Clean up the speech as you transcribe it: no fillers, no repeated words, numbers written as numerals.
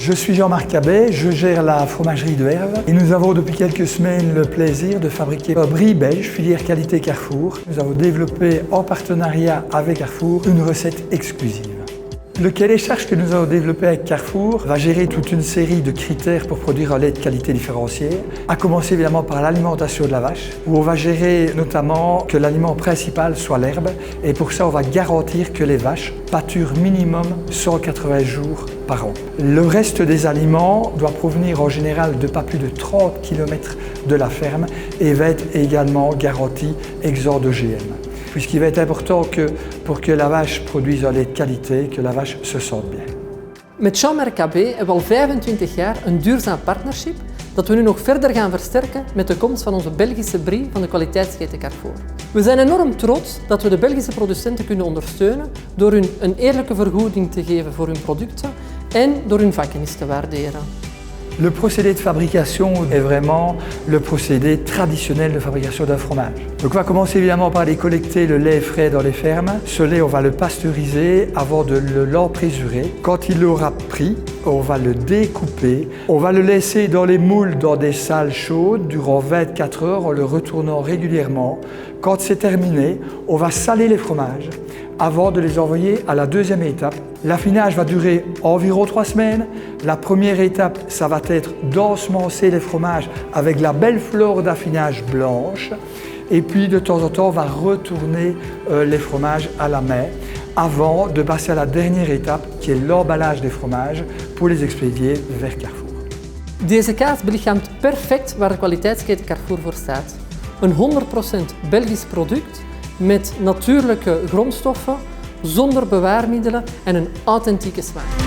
Je suis Jean-Marc Cabet, je gère la fromagerie de Herve et nous avons depuis quelques semaines le plaisir de fabriquer brie belge, filière qualité Carrefour. Nous avons développé en partenariat avec Carrefour une recette exclusive. Le cahier des charges que nous avons développé avec Carrefour va gérer toute une série de critères pour produire un lait de qualité différenciée, à commencer évidemment par l'alimentation de la vache, où on va gérer notamment que l'aliment principal soit l'herbe, et pour ça on va garantir que les vaches pâturent minimum 180 jours par an. Le reste des aliments doit provenir en général de pas plus de 30 km de la ferme et va être également garanti exempt d'OGM. Puisqu'il va être important que pour que la vache produise un lait de qualité, que la vache se sente bien. Met Jean-Marc Cabet hebben we al 25 jaar een duurzaam partnership dat we nu nog verder gaan versterken met de komst van onze Belgische brie van de kwaliteitsketen Carrefour. We zijn enorm trots dat we de Belgische producenten kunnen ondersteunen door hun een eerlijke vergoeding te geven voor hun producten en door hun vakkennis te waarderen. Le procédé de fabrication est vraiment le procédé traditionnel de fabrication d'un fromage. Donc on va commencer évidemment par aller collecter le lait frais dans les fermes. Ce lait, on va le pasteuriser avant de l'emprésurer. Quand il aura pris, on va le découper. On va le laisser dans les moules dans des salles chaudes durant 24 heures en le retournant régulièrement. Quand c'est terminé, on va saler les fromages avant de les envoyer à la deuxième étape. L'affinage va durer environ 3 semaines. La première étape, ça va être d'ensemencer les fromages avec la belle flore d'affinage blanche. Et puis de temps en temps, on va retourner les fromages à la main avant de passer à la dernière étape qui est l'emballage des fromages pour les expédier vers Carrefour. Deze kaas belichaamt perfect waar de kwaliteitsketen Carrefour voor staat. Een 100% Belgisch product met natuurlijke grondstoffen, zonder bewaarmiddelen en een authentieke smaak.